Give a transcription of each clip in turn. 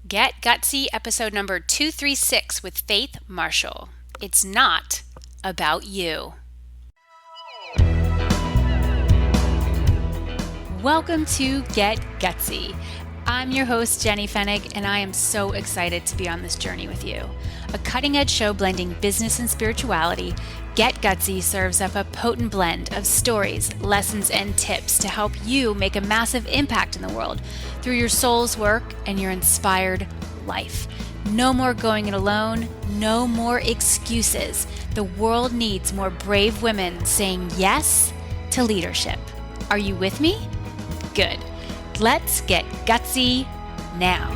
Get Gutsy, episode number 236 with Faith Marshall. It's not about you. Welcome to Get Gutsy. I'm your host, Jenny Fennig, and I am so excited to be on this journey with you. A cutting-edge show blending business and spirituality, Get Gutsy serves up a potent blend of stories, lessons, and tips to help you make a massive impact in the world through your soul's work and your inspired life. No more going it alone, no more excuses. The world needs more brave women saying yes to leadership. Are you with me? Good. Let's get gutsy now.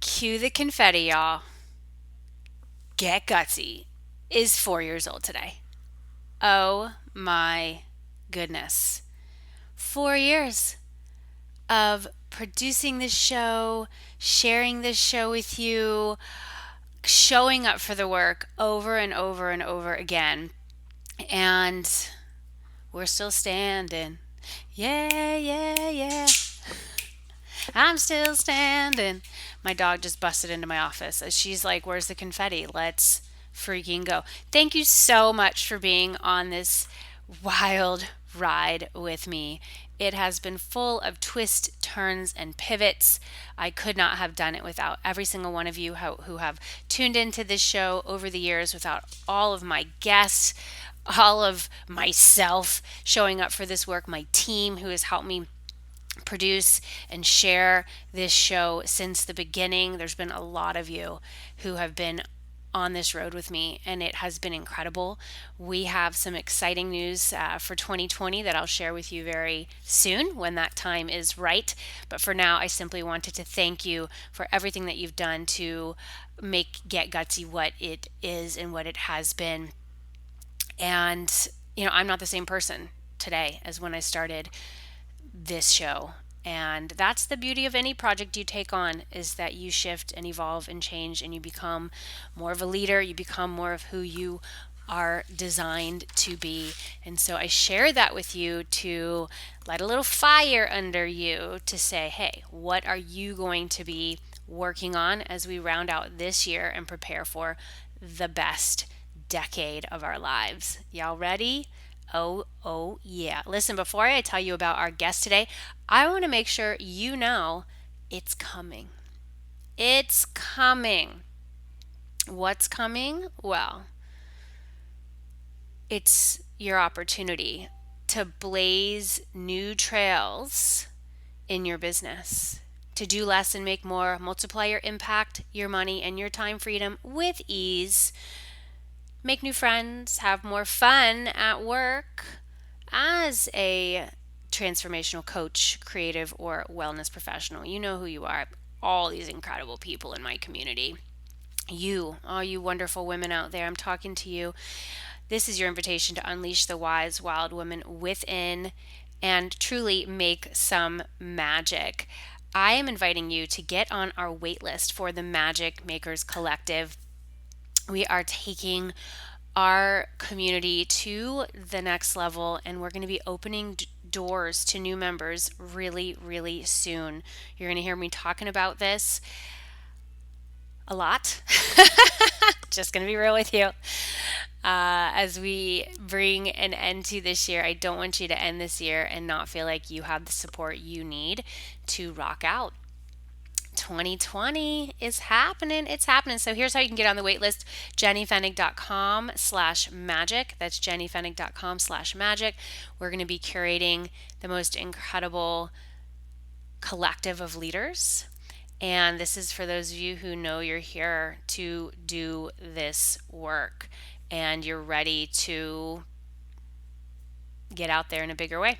Cue the confetti, y'all. Get Gutsy is 4 years old today. Oh my goodness. 4 years of producing this show, sharing this show with you, showing up for the work over and over and over again. And we're still standing. Yeah, yeah, yeah. I'm still standing. My dog just busted into my office. She's like, where's the confetti? Let's freaking go. Thank you so much for being on this wild ride with me. It has been full of twists, turns, and pivots. I could not have done it without every single one of you who have tuned into this show over the years, without all of my guests, all of myself showing up for this work, my team who has helped me produce and share this show since the beginning. There's been a lot of you who have been on this road with me, and it has been incredible. We have some exciting news for 2020 that I'll share with you very soon when that time is right. But for now, I simply wanted to thank you for everything that you've done to make Get Gutsy what it is and what it has been. And, I'm not the same person today as when I started this show. And that's the beauty of any project you take on, is that you shift and evolve and change, and you become more of a leader. You become more of who you are designed to be. And so I share that with you to light a little fire under you to say, hey, what are you going to be working on as we round out this year and prepare for the best decade of our lives? Y'all ready? Oh, yeah. Listen, before I tell you about our guest today, I want to make sure you know it's coming. It's coming. What's coming? Well, it's your opportunity to blaze new trails in your business, to do less and make more, multiply your impact, your money, and your time freedom with ease. Make new friends, have more fun at work as a transformational coach, creative, or wellness professional. You know who you are. All these incredible people in my community. You, all you wonderful women out there, I'm talking to you. This is your invitation to unleash the wise, wild woman within and truly make some magic. I am inviting you to get on our wait list for the Magic Makers Collective. We are taking our community to the next level, and we're going to be opening doors to new members really, really soon. You're going to hear me talking about this a lot. Just going to be real with you. As we bring an end to this year, I don't want you to end this year and not feel like you have the support you need to rock out. 2020 is happening. It's happening. So here's how you can get on the wait list. jennyfennig.com/magic. That's jennyfennig.com/magic. We're going to be curating the most incredible collective of leaders. And this is for those of you who know you're here to do this work and you're ready to get out there in a bigger way.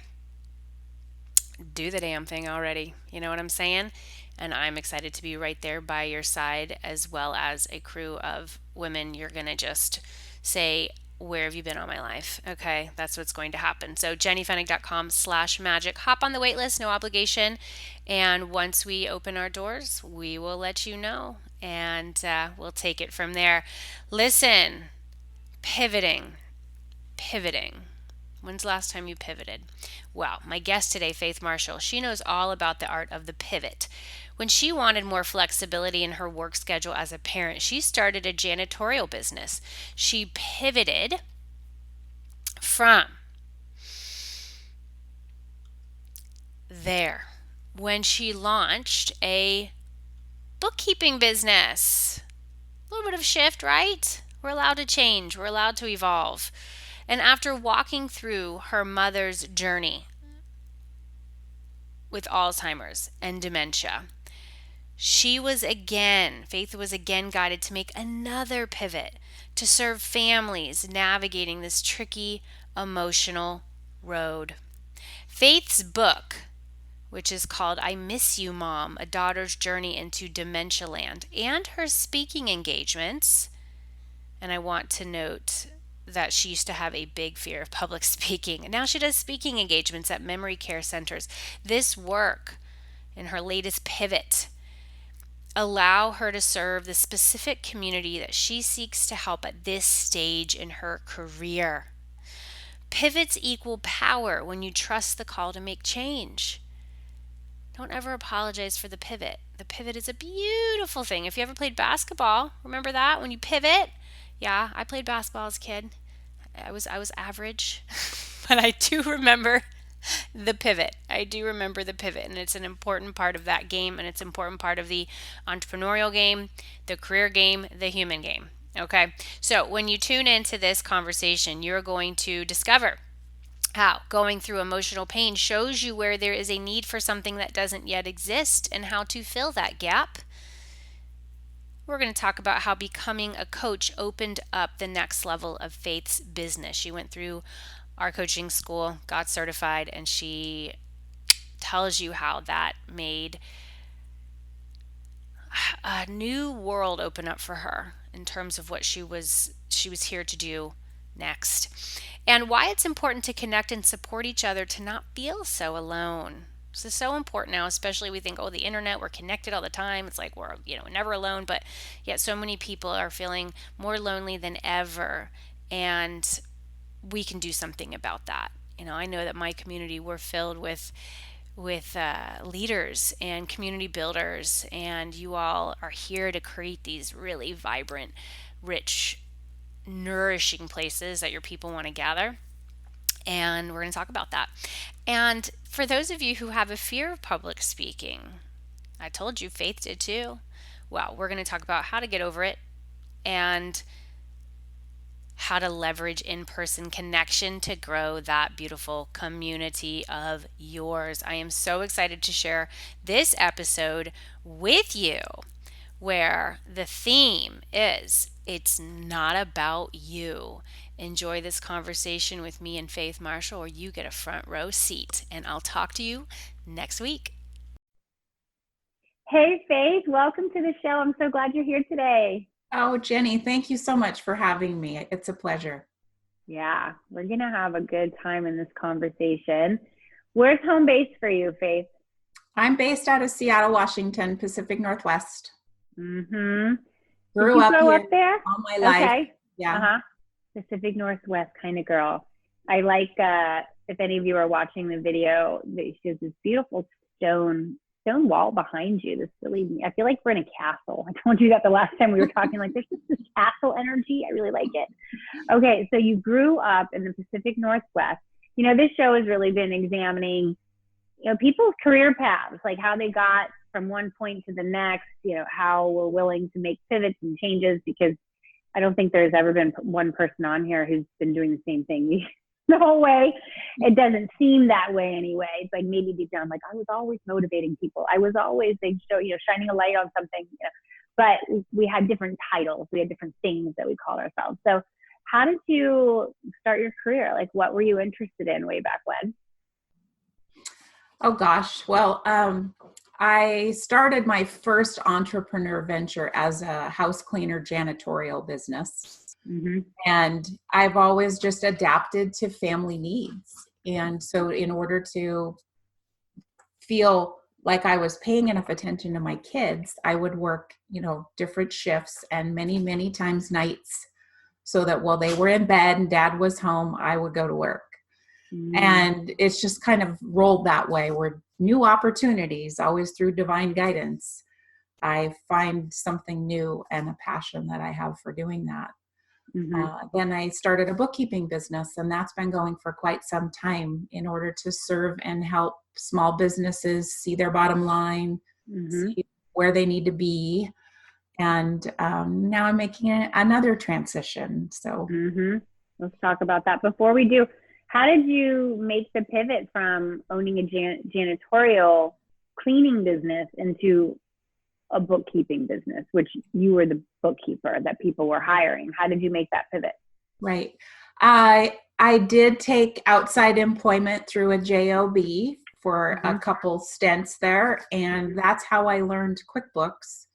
Do the damn thing already. You know what I'm saying? And I'm excited to be right there by your side, as well as a crew of women. You're going to just say, where have you been all my life? Okay, that's what's going to happen. So jennyfennig.com/magic. Hop on the wait list, no obligation. And once we open our doors, we will let you know. And we'll take it from there. Listen, pivoting. When's the last time you pivoted? Well, my guest today, Faith Marshall, she knows all about the art of the pivot. When she wanted more flexibility in her work schedule as a parent, she started a janitorial business. She pivoted from there when she launched a bookkeeping business. A little bit of shift, right? We're allowed to change, we're allowed to evolve. And after walking through her mother's journey with Alzheimer's and dementia, Faith was again guided to make another pivot to serve families navigating this tricky emotional road. Faith's book, which is called I Miss You, Mom, A Daughter's Journey into Dementia Land, and her speaking engagements. And I want to note that she used to have a big fear of public speaking. And now she does speaking engagements at memory care centers. This work in her latest pivot allow her to serve the specific community that she seeks to help at this stage in her career. Pivots equal power when you trust the call to make change. Don't ever apologize for the pivot. The pivot is a beautiful thing. If you ever played basketball, remember that when you pivot? Yeah, I played basketball as a kid. I was average, but I do remember the pivot. I do remember the pivot, and it's an important part of that game, and it's an important part of the entrepreneurial game, the career game, the human game. Okay, so when you tune into this conversation, you're going to discover how going through emotional pain shows you where there is a need for something that doesn't yet exist and how to fill that gap. We're going to talk about how becoming a coach opened up the next level of Faith's business. She went through our coaching school, got certified, and she tells you how that made a new world open up for her in terms of what she was here to do next, and why it's important to connect and support each other to not feel so alone. This is so important now, especially we think, oh, the internet, we're connected all the time. It's like we're, never alone, but yet so many people are feeling more lonely than ever, and we can do something about that. I know that my community, we're filled with leaders and community builders, and you all are here to create these really vibrant, rich, nourishing places that your people want to gather. And we're going to talk about that. And for those of you who have a fear of public speaking, I told you Faith did too. Well, we're going to talk about how to get over it and how to leverage in-person connection to grow that beautiful community of yours. I am so excited to share this episode with you, where the theme is it's not about you. Enjoy this conversation with me and Faith Marshall, or you get a front row seat, and I'll talk to you next week. Hey, Faith, welcome to the show. I'm so glad you're here today. Oh, Jenny, thank you so much for having me. It's a pleasure. Yeah, we're going to have a good time in this conversation. Where's home base for you, Faith? I'm based out of Seattle, Washington, Pacific Northwest. Mm-hmm. Grew up here up there? all my life. Okay. Yeah. Pacific Northwest kind of girl. I like, if any of you are watching the video, she has this beautiful stone wall behind you. I feel like we're in a castle. I told you that the last time we were talking, like there's just this castle energy. I really like it. Okay, so you grew up in the Pacific Northwest. This show has really been examining, people's career paths, like how they got from one point to the next, how we're willing to make pivots and changes, because I don't think there's ever been one person on here who's been doing the same thing the whole way. It doesn't seem that way anyway. It's like maybe deep down, like I was always motivating people. I was always, shining a light on something, but we had different titles. We had different things that we called ourselves. So how did you start your career? Like what were you interested in way back when? Oh gosh. Well, I started my first entrepreneur venture as a house cleaner janitorial business. Mm-hmm. And I've always just adapted to family needs. And so in order to feel like I was paying enough attention to my kids, I would work, different shifts and many, many times nights, so that while they were in bed and dad was home, I would go to work. And it's just kind of rolled that way, where new opportunities, always through divine guidance, I find something new and a passion that I have for doing that. Then I started a bookkeeping business, and that's been going for quite some time in order to serve and help small businesses see their bottom line, see where they need to be. And now I'm making another transition. So let's talk about that. Before we do, how did you make the pivot from owning a janitorial cleaning business into a bookkeeping business, which you were the bookkeeper that people were hiring? How did you make that pivot? Right. I did take outside employment through a job for a couple stints there, and that's how I learned QuickBooks.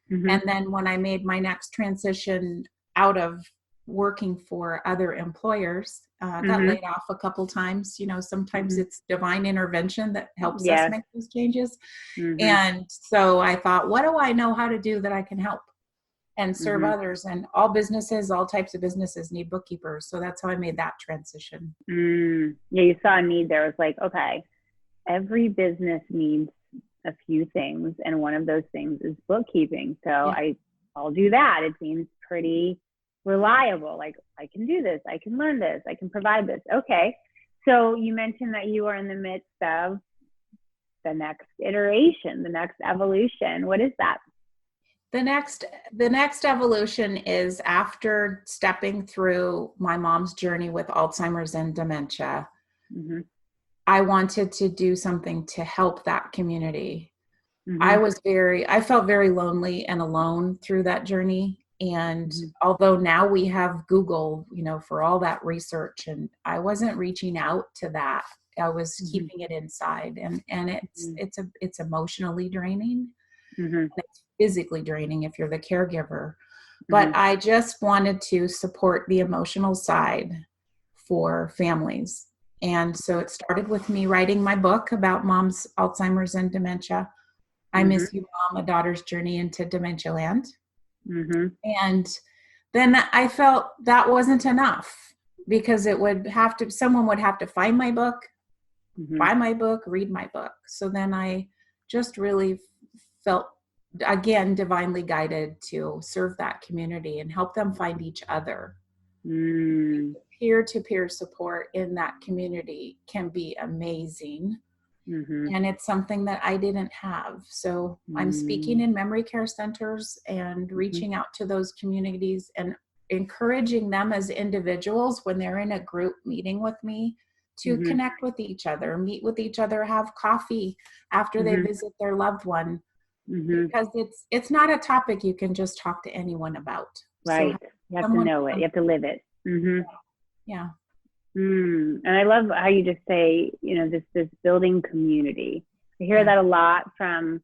And then when I made my next transition out of working for other employers, got laid off a couple times. You know, sometimes it's divine intervention that helps us make those changes. And so I thought, what do I know how to do that I can help and serve others? And all businesses, all types of businesses need bookkeepers. So that's how I made that transition. Yeah, you saw a need there. It was like, okay, every business needs a few things, and one of those things is bookkeeping. So I'll do that. It seems pretty reliable. Like, I can do this, I can learn this, I can provide this. Okay. So you mentioned that you are in the midst of the next iteration, the next evolution. What is that? The next evolution is, after stepping through my mom's journey with Alzheimer's and dementia, I wanted to do something to help that community. I felt very lonely and alone through that journey. And although now we have Google, you know, for all that research, and I wasn't reaching out to that, I was keeping it inside, and it's emotionally draining. It's physically draining if you're the caregiver. But I just wanted to support the emotional side for families. And so it started with me writing my book about mom's Alzheimer's and dementia. I Miss You, Mom, A Daughter's Journey into Dementia Land. And then I felt that wasn't enough, because someone would have to find my book, buy my book, read my book. So then I just really felt, again, divinely guided to serve that community and help them find each other. Peer-to-peer support in that community can be amazing. And it's something that I didn't have. So I'm speaking in memory care centers and reaching out to those communities and encouraging them as individuals, when they're in a group meeting with me, to connect with each other, meet with each other, have coffee after they visit their loved one. Because it's not a topic you can just talk to anyone about. Right. So you have to know it. You have to live it. Yeah. And I love how you just say, you know, this building community. I hear that a lot from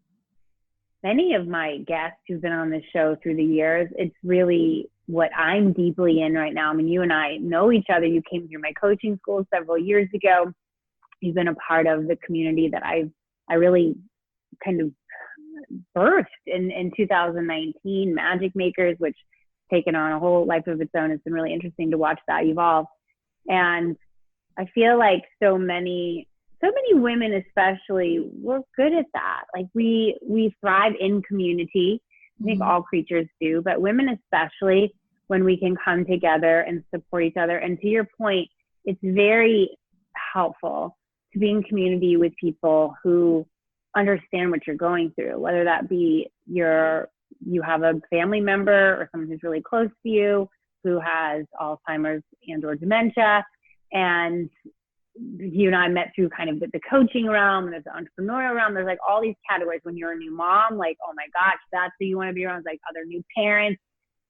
many of my guests who've been on this show through the years. It's really what I'm deeply in right now. I mean, you and I know each other. You came through my coaching school several years ago. You've been a part of the community that I really kind of birthed in 2019, Magic Makers, which taken on a whole life of its own. It's been really interesting to watch that evolve. And I feel like so many women, especially, we're good at that. Like we thrive in community. I think all creatures do, but women especially, when we can come together and support each other. And to your point, it's very helpful to be in community with people who understand what you're going through, whether that be you have a family member or someone who's really close to you who has Alzheimer's and or dementia. And you and I met through kind of the coaching realm, there's the entrepreneurial realm, there's like all these categories. When you're a new mom, like, oh my gosh, that's who you want to be around, like other new parents,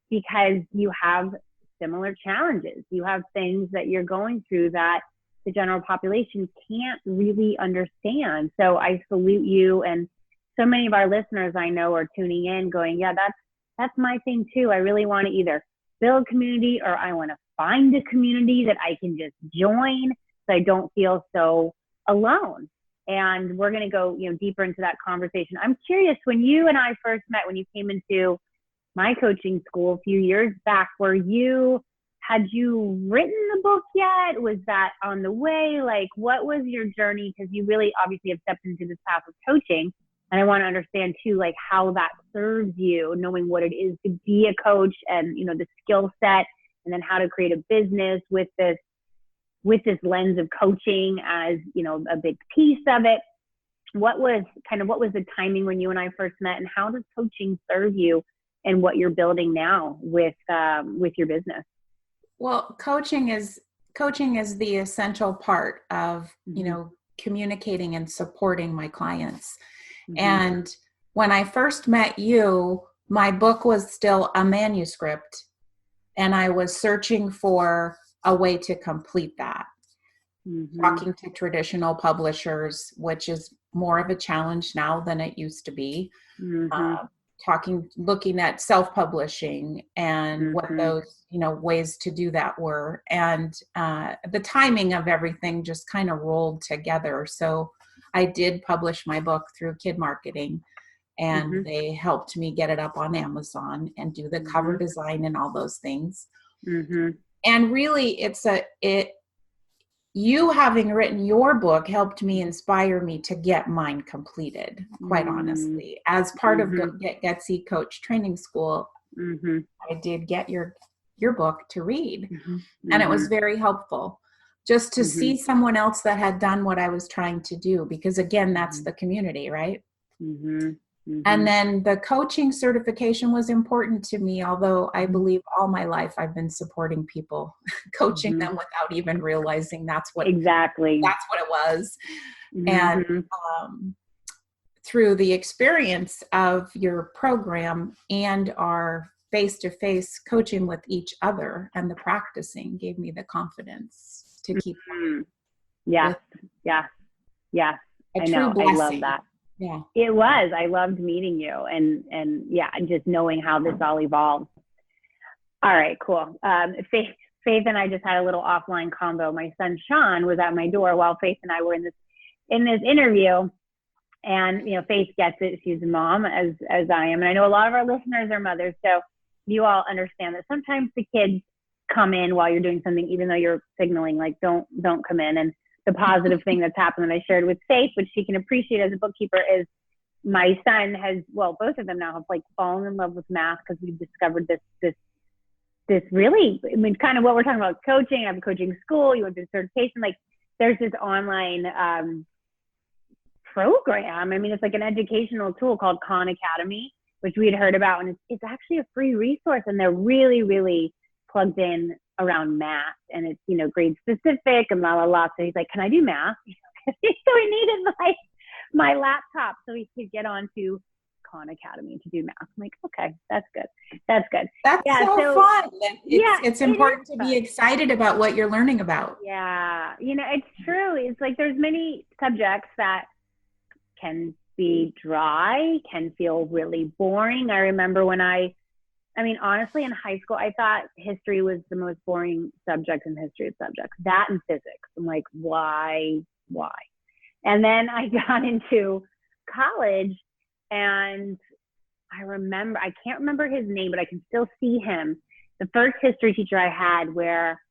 because you have similar challenges. You have things that you're going through that the general population can't really understand. So I salute you. And so many of our listeners I know are tuning in going, yeah, that's my thing too. I really want to either build community, or I want to find a community that I can just join so I don't feel so alone. And we're going to go, deeper into that conversation. I'm curious, when you and I first met, when you came into my coaching school a few years back, were you had you written the book yet? Was that on the way? Like, what was your journey? Because you really obviously have stepped into this path of coaching. And I want to understand too, like how that serves you, knowing what it is to be a coach and, you know, the skill set, and then how to create a business with this lens of coaching as, you know, a big piece of it. What was the timing when you and I first met, and how does coaching serve you and what you're building now with your business? Well, coaching is the essential part of, you know, communicating and supporting my clients. And when I first met you, my book was still a manuscript, and I was searching for a way to complete that. Talking to traditional publishers, which is more of a challenge now than it used to be. Looking at self-publishing and what those, you know, ways to do that were. And the timing of everything just kind of rolled together. So I did publish my book through Kid Marketing, and they helped me get it up on Amazon and do the cover design and all those things. And really you having written your book helped me, inspire me to get mine completed, quite honestly. As part of Get GUTSY Coach Training School, I did get your book to read. And it was very helpful just to see someone else that had done what I was trying to do, because again, that's the community, right? And then the coaching certification was important to me, although I believe all my life I've been supporting people, coaching them without even realizing that's what it was. And through the experience of your program and our face-to-face coaching with each other and the practicing gave me the confidence to keep going. Yes. A true blessing. I love that. Yeah, it was. I loved meeting you, and just knowing how this all evolved. All right, cool. Faith and I just had a little offline combo. My son Sean was at my door while Faith and I were in this interview, and you know, Faith gets it. She's a mom as I am, and I know a lot of our listeners are mothers, so you all understand that sometimes the kids come in while you're doing something, even though you're signaling like don't come in. And the positive thing that's happened that I shared with Faith, which she can appreciate as a bookkeeper, is my son has, well, both of them now have like fallen in love with math, because we've discovered this really, I mean, kind of what we're talking about, coaching. I have a coaching school. You went through certification. Like there's this online program. I mean, it's like an educational tool called Khan Academy, which we had heard about, and it's actually a free resource, and they're really, really plugged in around math, and it's, you know, grade specific and so he's like, can I do math? So he needed my laptop so he could get onto Khan Academy to do math. I'm like, okay, that's good. That's so fun. It's important to be excited about what you're learning about. Yeah, you know, it's true. It's like there's many subjects that can be dry, can feel really boring. I remember when I mean, honestly, in high school, I thought history was the most boring subject in history of subjects. That and physics. I'm like, why? And then I got into college, and I can't remember his name, but I can still see him. The first history teacher I had where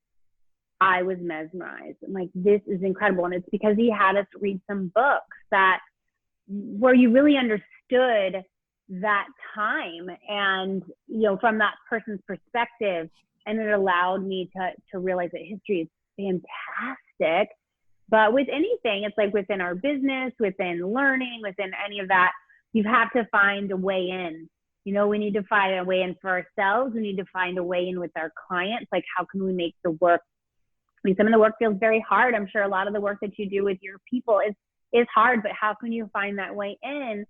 I was mesmerized. I'm like, this is incredible. And it's because he had us read some books where you really understood that time, and you know, from that person's perspective, and it allowed me to realize that history is fantastic. But with anything, it's like within our business, within learning, within any of that, you have to find a way in. You know, we need to find a way in for ourselves. We need to find a way in with our clients. Like, how can we make the work? I mean, some of the work feels very hard. I'm sure a lot of the work that you do with your people is hard, but how can you find that way in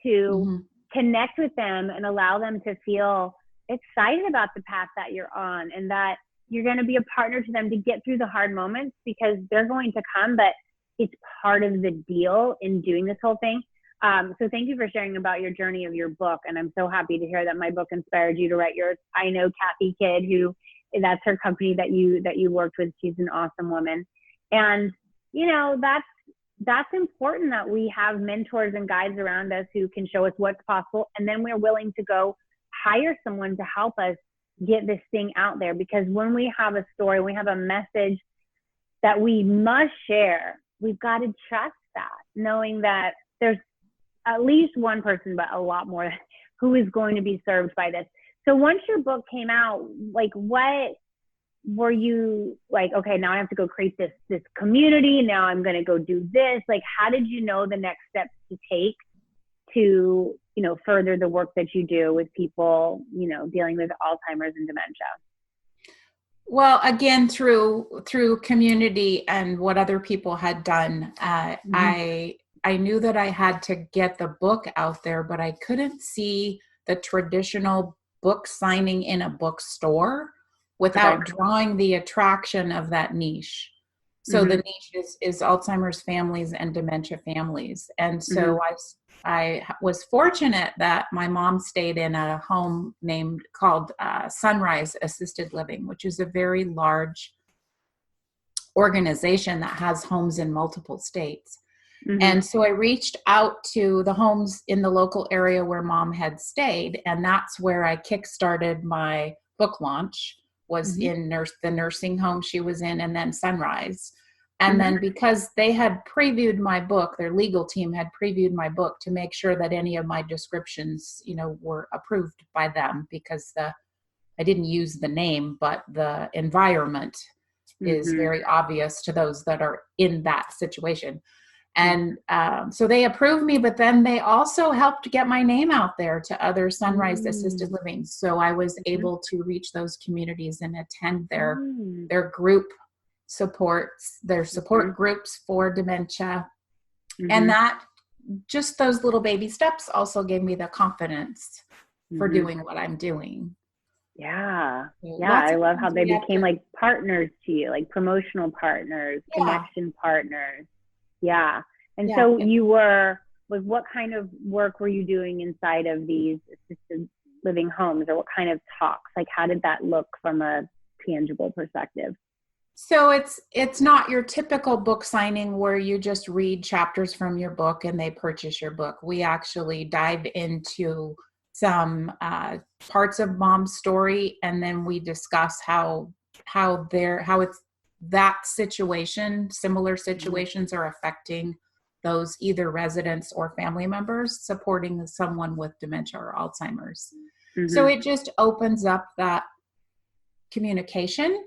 to connect with them and allow them to feel excited about the path that you're on, and that you're going to be a partner to them to get through the hard moments, because they're going to come, but it's part of the deal in doing this whole thing. So thank you for sharing about your journey of your book. And I'm so happy to hear that my book inspired you to write yours. I know Kathy Kidd, that's her company that you worked with. She's an awesome woman. And, you know, that's important, that we have mentors and guides around us who can show us what's possible. And then we're willing to go hire someone to help us get this thing out there, because when we have a story, we have a message that we must share, we've got to trust that, knowing that there's at least one person, but a lot more, who is going to be served by this. So once your book came out, like, what were you like, okay, now I have to go create this community. Now I'm going to go do this. Like, how did you know the next steps to take to, further the work that you do with people, dealing with Alzheimer's and dementia? Well, again, through community and what other people had done, I knew that I had to get the book out there, but I couldn't see the traditional book signing in a bookstore without drawing the attraction of that niche. So the niche is Alzheimer's families and dementia families. And so I was fortunate that my mom stayed in a home called Sunrise Assisted Living, which is a very large organization that has homes in multiple states. And so I reached out to the homes in the local area where mom had stayed. And that's where I kickstarted my book launch, was in the nursing home she was in, and then Sunrise. And then because they had previewed my book, their legal team had previewed my book to make sure that any of my descriptions, were approved by them, because I didn't use the name, but the environment is very obvious to those that are in that situation. And so they approved me, but then they also helped get my name out there to other Sunrise Assisted Living. So I was able to reach those communities and attend their group supports, their support groups for dementia. And that, just those little baby steps also gave me the confidence for doing what I'm doing. Yeah. I love how they became like partners to you, like promotional partners, connection partners. Yeah. And so you were, like, what kind of work were you doing inside of these assisted living homes, or what kind of talks? Like, how did that look from a tangible perspective? So it's not your typical book signing where you just read chapters from your book and they purchase your book. We actually dive into some parts of mom's story, and then we discuss how it's that situation, similar situations are affecting those either residents or family members supporting someone with dementia or Alzheimer's. So it just opens up that communication.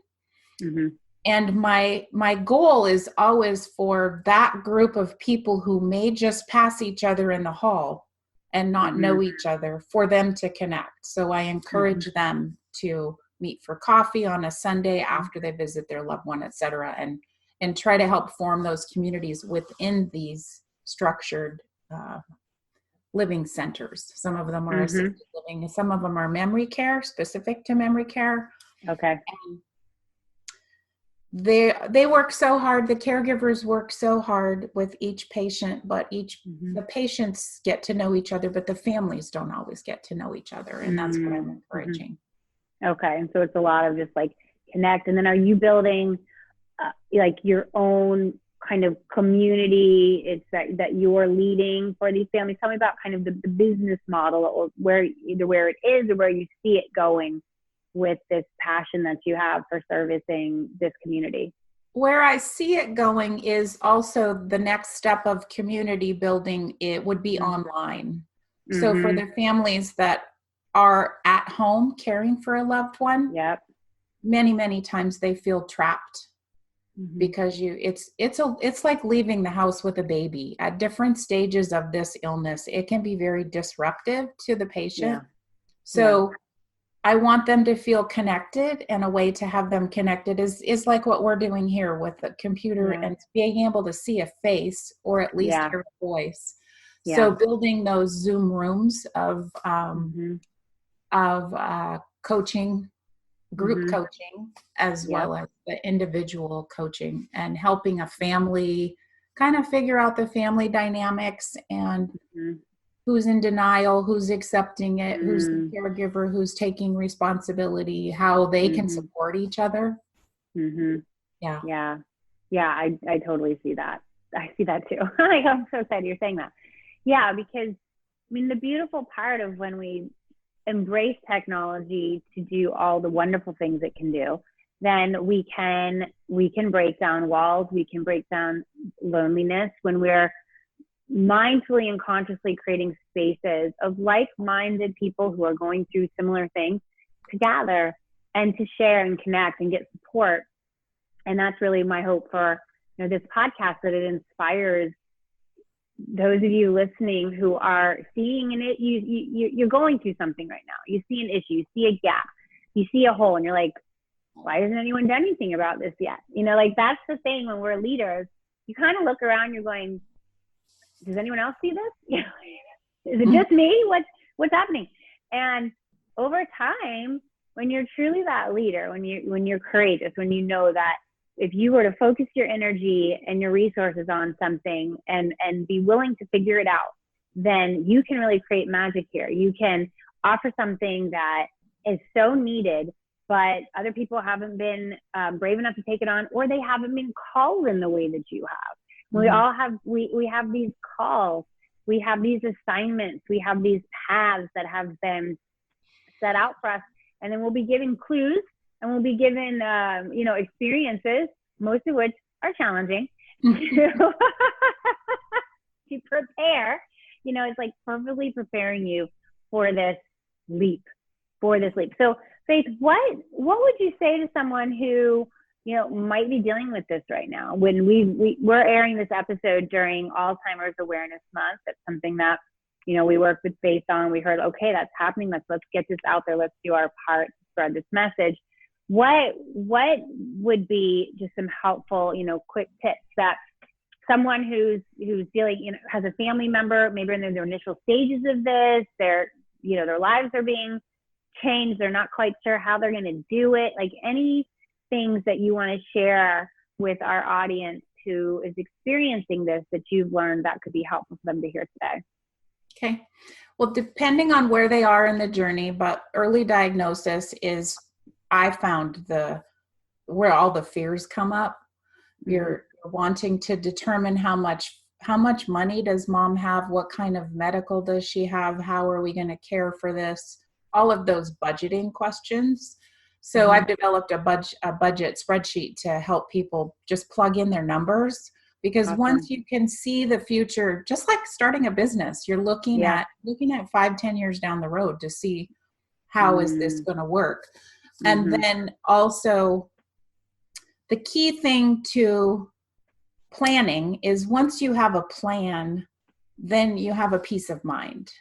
And my goal is always for that group of people who may just pass each other in the hall and not know each other, for them to connect. So I encourage them to meet for coffee on a Sunday after they visit their loved one, et cetera, and try to help form those communities within these structured living centers. Some of them are assisted living, some of them are memory care, specific to memory care. Okay. And they work so hard, the caregivers work so hard with each patient, but the patients get to know each other, but the families don't always get to know each other. And that's what I'm encouraging. Okay. And so it's a lot of just like connect. And then are you building like your own kind of community? It's that you're leading for these families. Tell me about kind of the business model, or either where it is or where you see it going with this passion that you have for servicing this community. Where I see it going is also the next step of community building. It would be online. So for the families that are at home caring for a loved one, many times they feel trapped because it's like leaving the house with a baby at different stages of this illness. It can be very disruptive to the patient. So I want them to feel connected, and a way to have them connected is like what we're doing here with the computer and being able to see a face, or at least hear a voice. So building those Zoom rooms of coaching, group coaching, as well as the individual coaching, and helping a family kind of figure out the family dynamics and who's in denial, who's accepting it, who's the caregiver, who's taking responsibility, how they can support each other. I totally see that. I see that too. I'm so excited you're saying that. Yeah, because I mean, the beautiful part of when we embrace technology to do all the wonderful things it can do, then we can break down walls, we can break down loneliness when we're mindfully and consciously creating spaces of like-minded people who are going through similar things to gather and to share and connect and get support. And that's really my hope for this podcast, that it inspires those of you listening who are seeing it. You're going through something right now. You see an issue, you see a gap, you see a hole, and you're like, why hasn't anyone done anything about this yet? Like that's the thing when we're leaders, you kind of look around, you're going, does anyone else see this? Is it just me? What's happening? And over time, when you're truly that leader, when you're courageous, when you know that if you were to focus your energy and your resources on something and be willing to figure it out, then you can really create magic here. You can offer something that is so needed, but other people haven't been brave enough to take it on, or they haven't been called in the way that you have. We all have, we have these calls, we have these assignments, we have these paths that have been set out for us. And then we'll be given clues and we'll be given, experiences, most of which are challenging to prepare. It's like perfectly preparing you for this leap, So Faith, what would you say to someone who, might be dealing with this right now? When we're airing this episode during Alzheimer's Awareness Month, that's something that, we work with Faith on. We heard, okay, that's happening. Let's get this out there. Let's do our part to spread this message. What would be just some helpful, quick tips that someone who's dealing, has a family member, maybe in their initial stages of this, their lives are being changed. They're not quite sure how they're going to do it. Like any things that you want to share with our audience who is experiencing this that you've learned that could be helpful for them to hear today. Okay. Well, depending on where they are in the journey, but early diagnosis is, I found where all the fears come up. You're wanting to determine how much money does mom have? What kind of medical does she have? How are we going to care for this? All of those budgeting questions. So I've developed a budget spreadsheet to help people just plug in their numbers, because once you can see the future, just like starting a business, you're looking at 5-10 years down the road to see how is this going to work. And then also the key thing to planning is once you have a plan, then you have a peace of mind.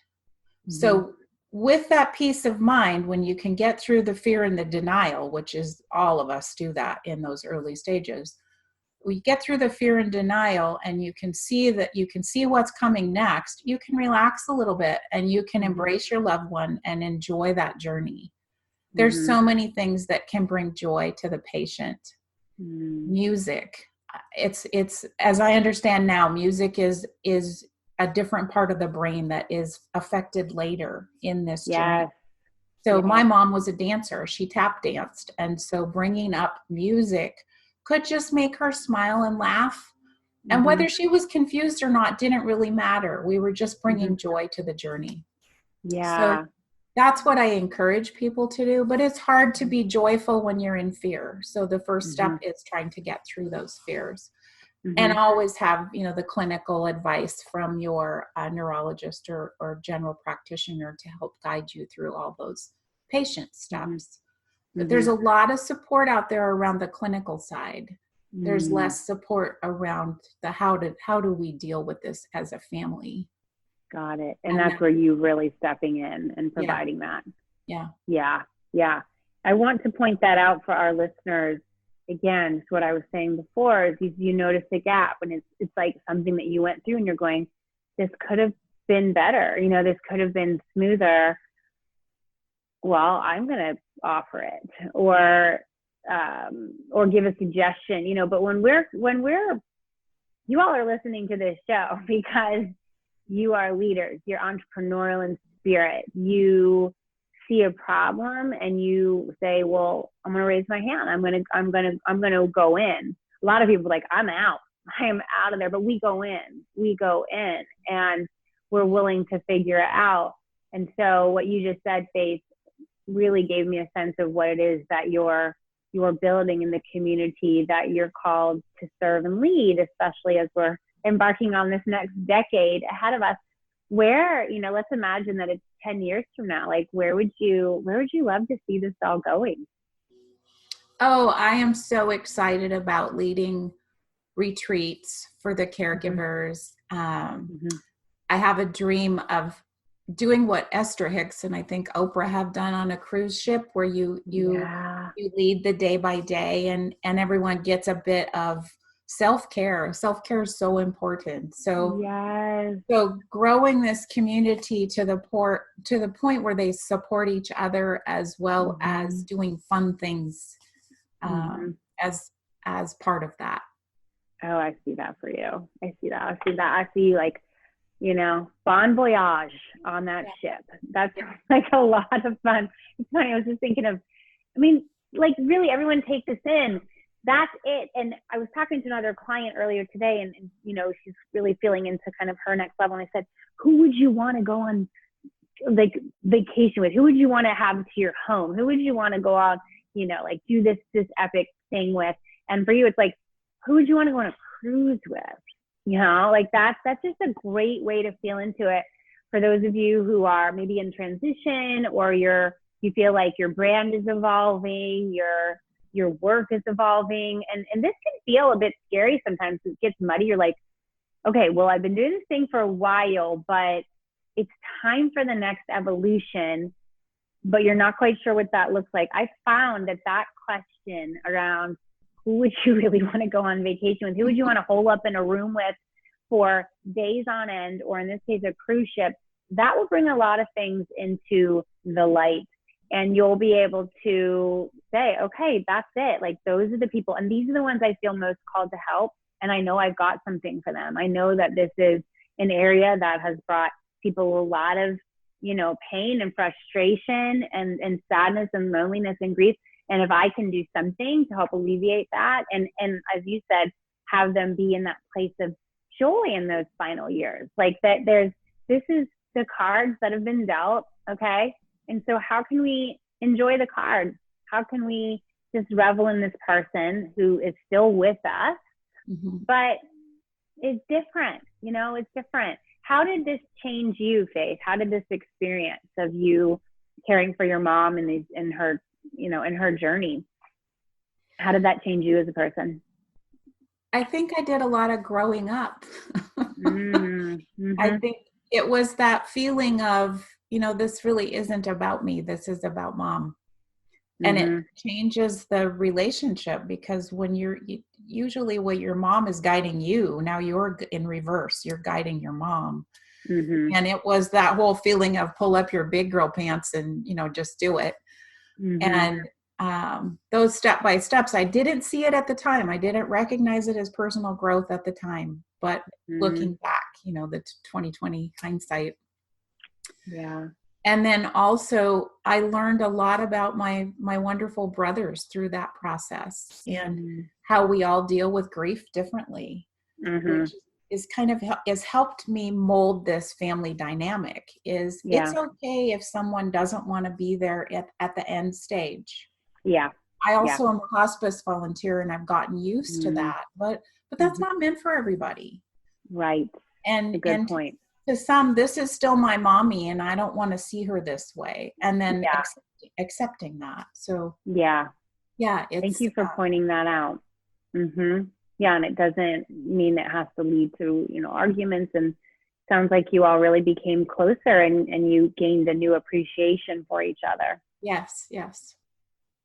So with that peace of mind, when you can get through the fear and the denial, which is all of us do that in those early stages, we get through the fear and denial and you can see what's coming next, you can relax a little bit and you can embrace your loved one and enjoy that journey. There's so many things that can bring joy to the patient. Music. It's as I understand now, music is a different part of the brain that is affected later in this journey. So my mom was a dancer. She tap danced. And so bringing up music could just make her smile and laugh. And whether she was confused or not didn't really matter. We were just bringing joy to the journey. So that's what I encourage people to do. But it's hard to be joyful when you're in fear. So the first step is trying to get through those fears. And always have, the clinical advice from your neurologist or general practitioner to help guide you through all those patient steps. But there's a lot of support out there around the clinical side. There's less support around the how do we deal with this as a family. Got it. And that's where you really stepping in and providing that. Yeah. I want to point that out for our listeners. Again, it's what I was saying before, is you notice a gap and it's like something that you went through and you're going, this could have been better. This could have been smoother. Well, I'm going to offer it or give a suggestion, but when you all are listening to this show because you are leaders, you're entrepreneurial in spirit, you see a problem and you say, well, I'm going to raise my hand. I'm going to go in. A lot of people are like, I'm out. I am out of there, but we go in and we're willing to figure it out. And so what you just said, Faith, really gave me a sense of what it is that you're building in the community that you're called to serve and lead, especially as we're embarking on this next decade ahead of us. Where, let's imagine that it's 10 years from now. Like, where would you love to see this all going? Oh, I am so excited about leading retreats for the caregivers. I have a dream of doing what Esther Hicks and I think Oprah have done on a cruise ship, where you lead the day by day, and everyone gets a bit of self-care. Self-care is so important. So growing this community to the point where they support each other, as well as doing fun things as part of that. Oh, I see that for you. I see you like, bon voyage on that ship. That's like a lot of fun. It's funny. I was just thinking of, like, really everyone take this in. That's it. And I was talking to another client earlier today, and she's really feeling into kind of her next level. And I said, who would you want to go on like vacation with? Who would you want to have to your home? Who would you want to go out, like do this epic thing with? And for you, it's like, who would you want to go on a cruise with? Like that's just a great way to feel into it. For those of you who are maybe in transition, or you feel like your brand is evolving, your work is evolving, and this can feel a bit scary sometimes. It gets muddy. You're like, okay, well, I've been doing this thing for a while, but it's time for the next evolution, but you're not quite sure what that looks like. I found that question around who would you really want to go on vacation with? Who would you want to hole up in a room with for days on end, or in this case, a cruise ship? That will bring a lot of things into the light, and you'll be able to say, okay, that's it. Like, those are the people, and these are the ones I feel most called to help. And I know I've got something for them. I know that this is an area that has brought people a lot of, pain and frustration and sadness and loneliness and grief. And if I can do something to help alleviate that, and as you said, have them be in that place of joy in those final years, like that, this is the cards that have been dealt. Okay. And so how can we enjoy the cards? How can we just revel in this person who is still with us, but it's different, it's different. How did this change you, Faith? How did this experience of you caring for your mom in her journey, how did that change you as a person? I think I did a lot of growing up. I think it was that feeling of, this really isn't about me. This is about mom. And it changes the relationship, because when usually what your mom is guiding you, now you're in reverse, you're guiding your mom. And it was that whole feeling of pull up your big girl pants and, just do it. And those step by steps, I didn't see it at the time. I didn't recognize it as personal growth at the time, but looking back, the 2020 hindsight. Yeah. And then also I learned a lot about my wonderful brothers through that process, and how we all deal with grief differently, which is has helped me mold this family dynamic. It's okay if someone doesn't want to be there at the end stage. Yeah. I also am a hospice volunteer, and I've gotten used to that, but that's not meant for everybody. Right. And a good point. To some, this is still my mommy, and I don't want to see her this way. And then accepting that. So thank you for pointing that out. Yeah, and it doesn't mean it has to lead to arguments. And sounds like you all really became closer, and you gained a new appreciation for each other. Yes.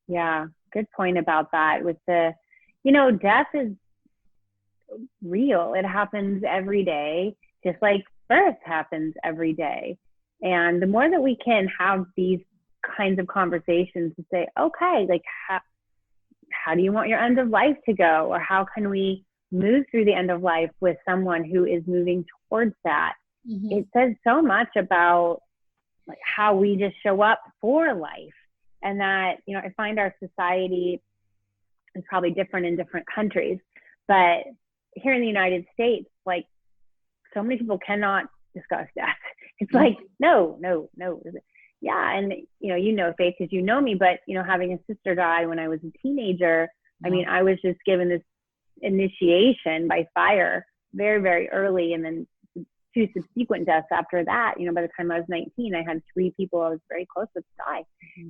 Yeah, good point about that. With the, death is real. It happens every day, just like birth happens every day. And the more that we can have these kinds of conversations to say, okay, like how do you want your end of life to go? Or how can we move through the end of life with someone who is moving towards that? It says so much about like how we just show up for life. And that, I find our society is probably different in different countries, but here in the United States, like, so many people cannot discuss death. It's like, no, no, no. Yeah. And, Faith, because you know me, but, having a sister die when I was a teenager, I mean, I was just given this initiation by fire very, very early. And then 2 subsequent deaths after that. By the time I was 19, I had 3 people I was very close with die.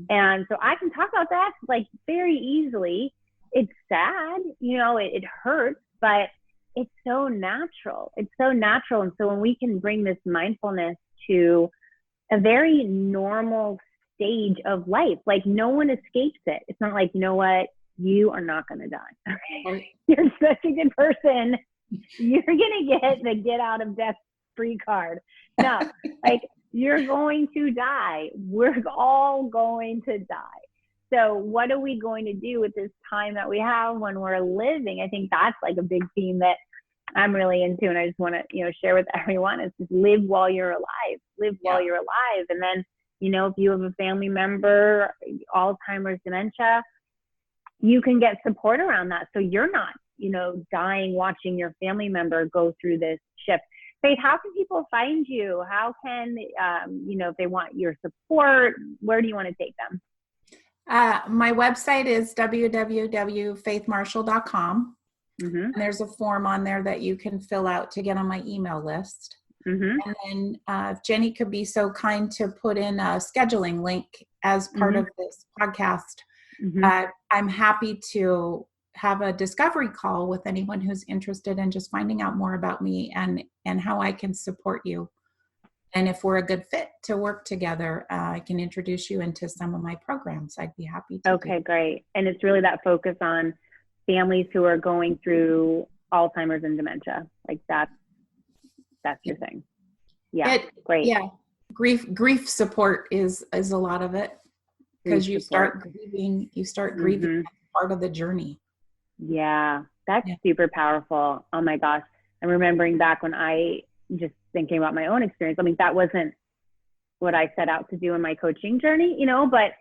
And so I can talk about that like very easily. It's sad, it hurts, but it's so natural. It's so natural. And so when we can bring this mindfulness to a very normal stage of life, like no one escapes it. It's not like, you know what, you are not going to die. You're such a good person. You're going to get the get out of death free card. No, like you're going to die. We're all going to die. So what are we going to do with this time that we have when we're living? I think that's like a big theme that I'm really into, and I just want to, share with everyone, is just live while you're alive. Live while you're alive. And then, if you have a family member, Alzheimer's, dementia, you can get support around that. So you're not, dying watching your family member go through this shift. Faith, how can people find you? How can, if they want your support, where do you want to take them? My website is www.faithmarshall.com. And there's a form on there that you can fill out to get on my email list. And then if Jenny could be so kind to put in a scheduling link as part of this podcast, I'm happy to have a discovery call with anyone who's interested in just finding out more about me and how I can support you. And if we're a good fit to work together, I can introduce you into some of my programs. I'd be happy to. Okay, great. And it's really that focus on families who are going through Alzheimer's and dementia. Like that's your thing. Yeah, great. Yeah, grief support is a lot of it, because you start grieving. That's part of the journey. Yeah, that's super powerful. Oh my gosh, I'm remembering back when I just thinking about my own experience. I mean, that wasn't what I set out to do in my coaching journey, but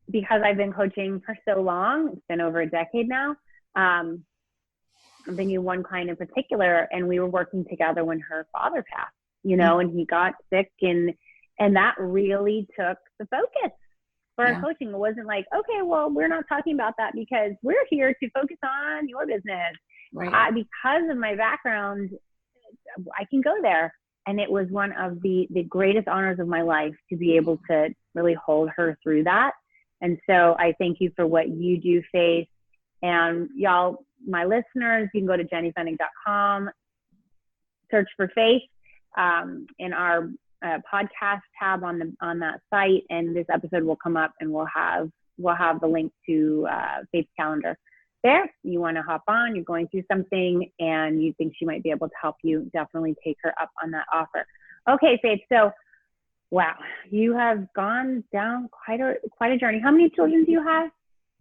because I've been coaching for so long, it's been over a decade now. I'm thinking one client in particular, and we were working together when her father passed, and he got sick, and that really took the focus for our coaching. It wasn't like, okay, well, we're not talking about that because we're here to focus on your business. Right. Because of my background, I can go there. And it was one of the greatest honors of my life to be able to really hold her through that. And so I thank you for what you do, Faith. And y'all, my listeners, you can go to jennyfennig.com, search for Faith in our podcast tab on that site, and this episode will come up, and we'll have the link to Faith's calendar there. You want to hop on, you're going through something, and you think she might be able to help you, definitely take her up on that offer. Okay, Faith. So, wow, you have gone down quite a journey. How many children do you have?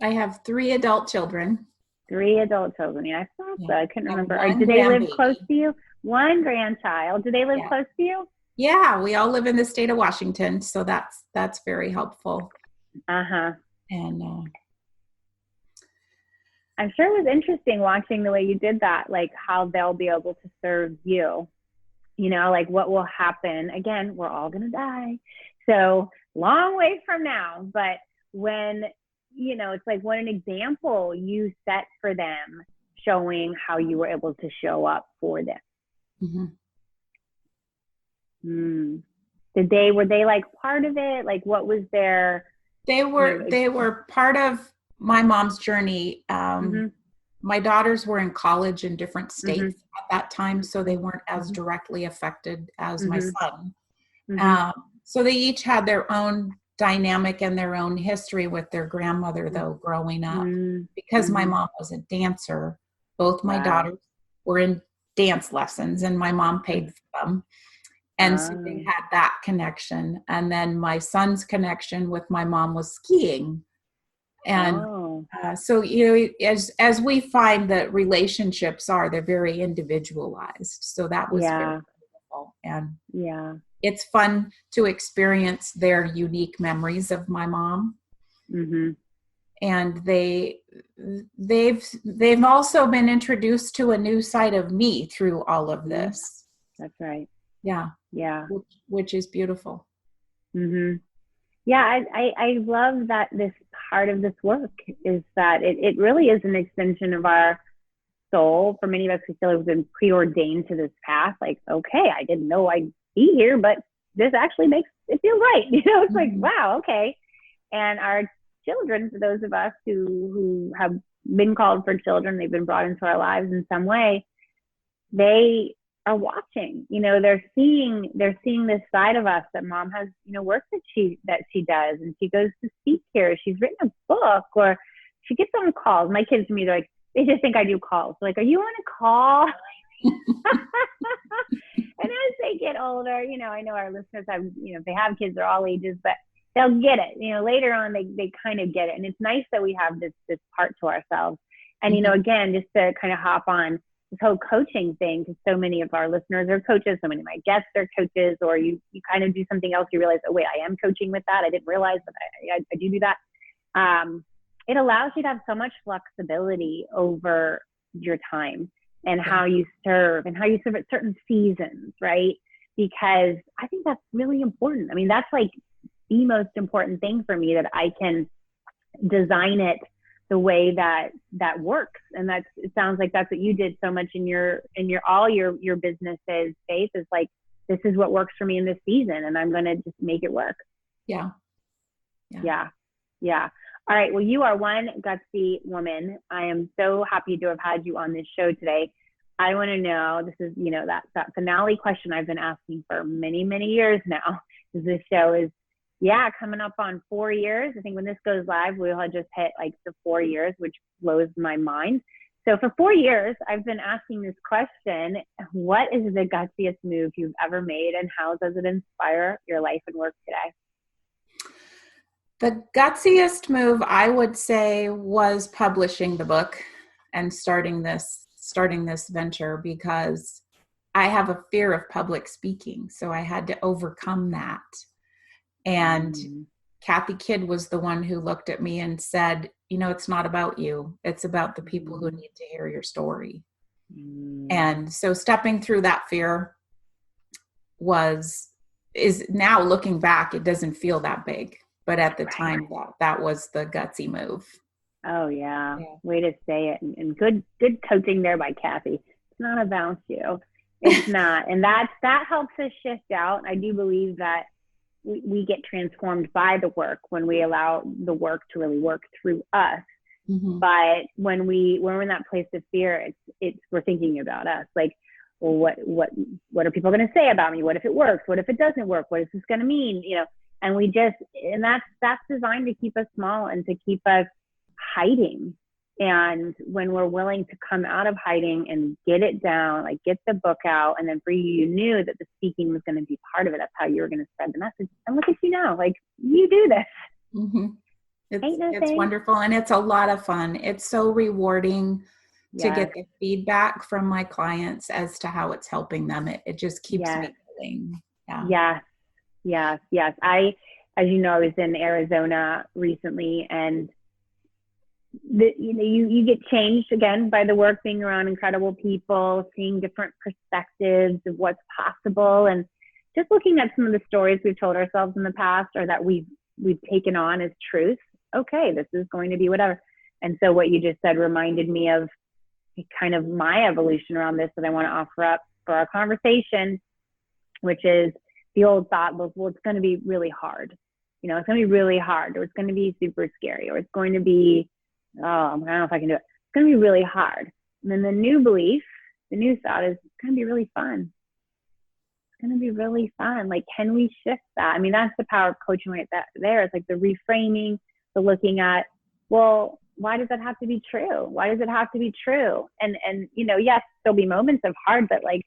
I have 3 adult children. 3 adult children. Yeah, I thought so. I couldn't remember. Do they live close to you? 1 grandchild. Do they live close to you? Yeah, we all live in the state of Washington, so that's very helpful. And I'm sure it was interesting watching the way you did that, like how they'll be able to serve you. Like what will happen. Again, we're all going to die. So long way from now, but when it's like what an example you set for them, showing how you were able to show up for them. Were they like part of it? Like what was their? They were part of my mom's journey. My daughters were in college in different states at that time, so they weren't as directly affected as my son. So they each had their own dynamic and their own history with their grandmother, though, growing up. Because my mom was a dancer, both my daughters were in dance lessons, and my mom paid for them. And so they had that connection. And then my son's connection with my mom was skiing. And so, as we find that relationships they're very individualized. So that was very beautiful. And it's fun to experience their unique memories of my mom. And they've also been introduced to a new side of me through all of this. That's right. Yeah. Yeah. which is beautiful. Mm-hmm. Yeah, I love that this part of this work is that it really is an extension of our soul. For many of us, we feel we've been preordained to this path. Like, okay, I didn't know I'd be here, but this actually makes it feel right. It's like, wow, okay. And our children, for those of us who have been called for children, they've been brought into our lives in some way, they are watching. They're seeing this side of us that mom has, work that she does, and she goes to speak here. She's written a book, or she gets on calls. My kids to me, they're like, they just think I do calls. Like, are you on a call? And as they get older, I know our listeners have, if they have kids, they're all ages, but they'll get it. Later on, they kind of get it. And it's nice that we have this part to ourselves. And, again, just to kind of hop on this whole coaching thing, because so many of our listeners are coaches, so many of my guests are coaches, or you kind of do something else, you realize, oh, wait, I am coaching with that. I didn't realize that I do that. It allows you to have so much flexibility over your time and how you serve at certain seasons, right? Because I think that's really important. I mean, that's like the most important thing for me, that I can design it the way that works. And it sounds like that's what you did so much in all your businesses, Faith, is like, this is what works for me in this season, and I'm going to just make it work. Yeah. All right. Well, you are one gutsy woman. I am so happy to have had you on this show today. I want to know, this is, that finale question I've been asking for many, many years now. This show is, coming up on 4 years. I think when this goes live, we'll have just hit like the 4 years, which blows my mind. So for 4 years, I've been asking this question: what is the gutsiest move you've ever made, and how does it inspire your life and work today? The gutsiest move, I would say, was publishing the book and starting this venture, because I have a fear of public speaking. So I had to overcome that. And Kathy Kidd was the one who looked at me and said, it's not about you. It's about the people who need to hear your story. And so stepping through that fear is now, looking back, it doesn't feel that big. But at the time, that was the gutsy move. Oh, yeah. Way to say it. And good coaching there by Kathy. It's not about you. It's not. And that helps us shift out. I do believe that we get transformed by the work when we allow the work to really work through us. But when we're in that place of fear, we're thinking about us. Like, well, what are people going to say about me? What if it works? What if it doesn't work? What is this going to mean? And that's designed to keep us small and to keep us hiding. And when we're willing to come out of hiding and get it down, like get the book out, and then for you knew that the speaking was going to be part of it. That's how you were going to spread the message. And look at you now, like you do this. It's wonderful. And it's a lot of fun. It's so rewarding to get the feedback from my clients as to how it's helping them. It just keeps me going. Yes. As you know, I was in Arizona recently, and you get changed again by the work, being around incredible people, seeing different perspectives of what's possible, and just looking at some of the stories we've told ourselves in the past, or that we've taken on as truth. Okay, this is going to be whatever. And so what you just said reminded me of kind of my evolution around this that I want to offer up for our conversation, which is the old thought was, well, it's going to be really hard. It's going to be really hard, or it's going to be super scary, or it's going to be, I don't know if I can do it. It's going to be really hard. And then the new belief, the new thought is, it's going to be really fun. It's going to be really fun. Like, can we shift that? I mean, that's the power of coaching right there. It's like the reframing, the looking at, well, why does that have to be true? Why does it have to be true? And yes, there'll be moments of hard, but like,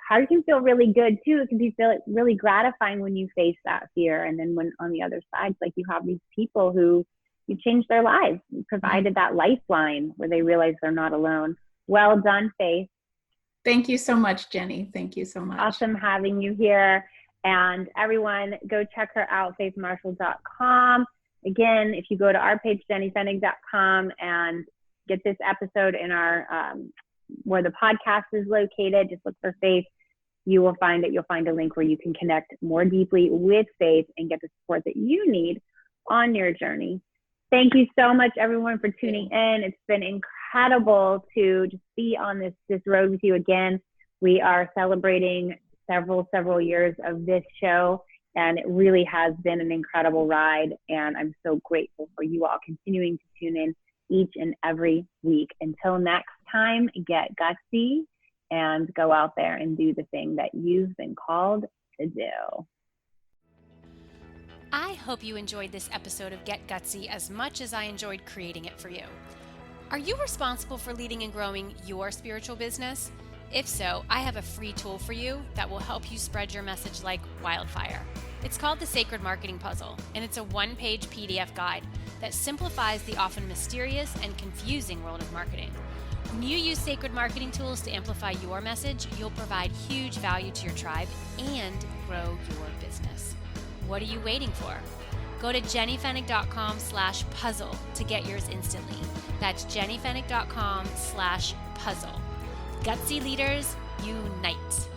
hard can feel really good too. It can feel really gratifying when you face that fear. And then when on the other side, like you have these people who you changed their lives, you provided that lifeline where they realize they're not alone. Well done, Faith. Thank you so much, Jenny. Thank you so much. Awesome having you here. And everyone, go check her out, faithmarshall.com. Again, if you go to our page, jennyfennig.com, and get this episode in our where the podcast is located, just look for Faith. you'll find a link where you can connect more deeply with Faith and get the support that you need on your journey. Thank you so much, everyone, for tuning in. It's been incredible to just be on this road with you again. We are celebrating several years of this show, and it really has been an incredible ride. And I'm so grateful for you all continuing to tune in each and every week. Until next time, get gutsy and go out there and do the thing that you've been called to do. I hope you enjoyed this episode of Get Gutsy as much as I enjoyed creating it for you. Are you responsible for leading and growing your spiritual business? If so, I have a free tool for you that will help you spread your message like wildfire. It's called the Sacred Marketing Puzzle, and it's a one-page PDF guide that simplifies the often mysterious and confusing world of marketing. When you use sacred marketing tools to amplify your message, you'll provide huge value to your tribe and grow your business. What are you waiting for? Go to jennyfennig.com/puzzle to get yours instantly. That's jennyfennig.com/puzzle. Gutsy leaders, unite.